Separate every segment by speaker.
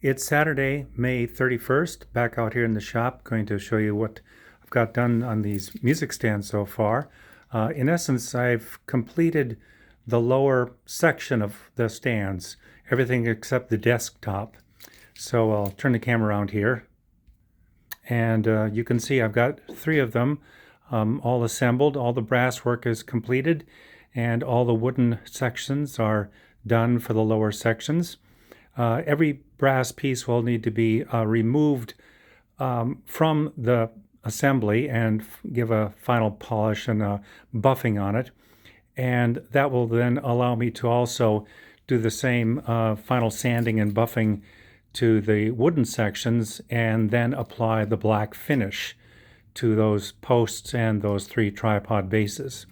Speaker 1: It's Saturday, May 31st, back out here in the shop, going to show you what I've got done on these music stands so far. In essence, I've completed the lower section of the stands, everything except the desktop. So I'll turn the camera around here, and you can see I've got three of them all assembled. All the brass work is completed, and all the wooden sections are done for the lower sections. Every brass piece will need to be removed from the assembly and give a final polish and buffing on it. And that will then allow me to also do the same final sanding and buffing to the wooden sections, and then apply the black finish to those posts and those three tripod bases.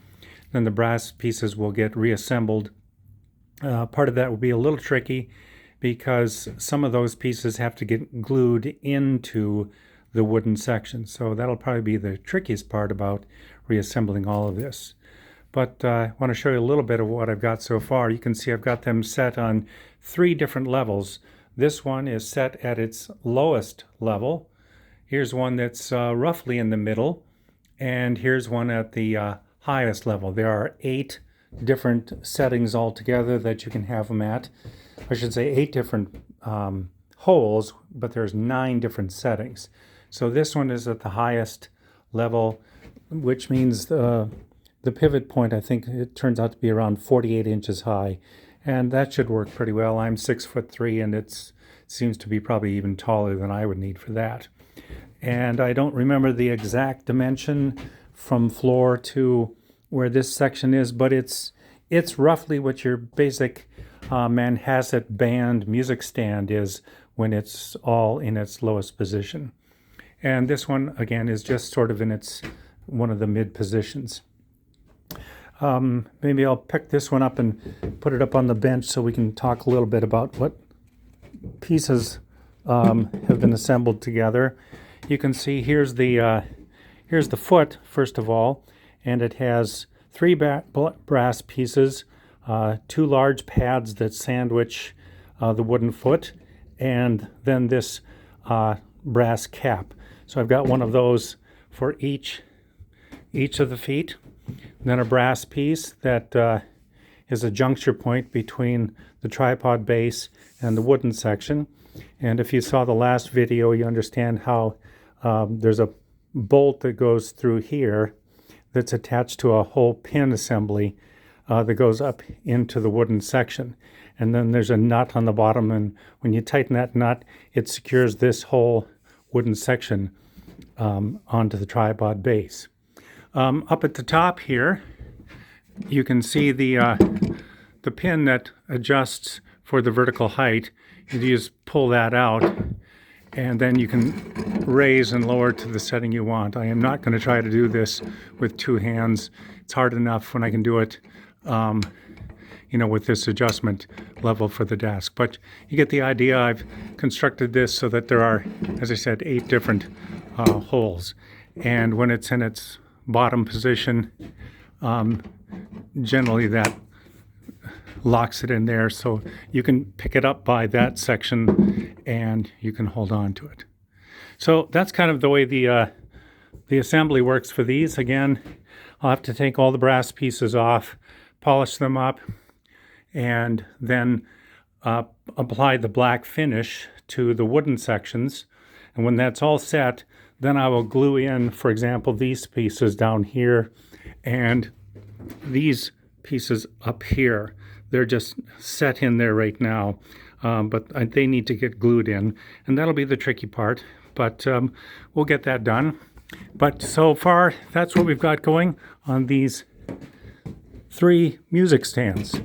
Speaker 1: Then the brass pieces will get reassembled. Part of that will be a little tricky because some of those pieces have to get glued into the wooden section. So that'll probably be the trickiest part about reassembling all of this. But I want to show you a little bit of what I've got so far. You can see I've got them set on three different levels. This one is set at its lowest level. Here's one that's roughly in the middle, and here's one at the highest level. There are 8 different settings altogether that you can have them at. I should say 8 different holes, but there's 9 different settings. So this one is at the highest level, which means the pivot point, I think it turns out to be around 48 inches high, and that should work pretty well. I'm 6'3", and it seems to be probably even taller than I would need for that. And I don't remember the exact dimension from floor to where this section is, but it's roughly what your basic Manhasset band music stand is when it's all in its lowest position. And this one, again, is just sort of in one of the mid positions. Maybe I'll pick this one up and put it up on the bench so we can talk a little bit about what pieces have been assembled together. You can see here's the foot, first of all, and it has 3 brass pieces, 2 large pads that sandwich the wooden foot, and then this brass cap. So I've got one of those for each of the feet. Then a brass piece that is a juncture point between the tripod base and the wooden section. And if you saw the last video, you understand how there's a bolt that goes through here that's attached to a whole pin assembly that goes up into the wooden section. And then there's a nut on the bottom, and when you tighten that nut, it secures this whole wooden section onto the tripod base. Up at the top here, you can see the pin that adjusts for the vertical height. You just pull that out, and then you can raise and lower to the setting you want. I am not going to try to do this with 2 hands. It's hard enough when I can do it, with this adjustment level for the desk. But you get the idea. I've constructed this so that there are, as I said, 8 different holes. And when it's in its bottom position, generally that locks it in there, so you can pick it up by that section and you can hold on to it. So that's kind of the way the assembly works for these. Again, I'll have to take all the brass pieces off, polish them up, and then apply the black finish to the wooden sections. And when that's all set, then I will glue in, for example, these pieces down here and these pieces up here. They're just set in there right now, but they need to get glued in, and that'll be the tricky part, but we'll get that done. But so far, that's what we've got going on these 3 music stands.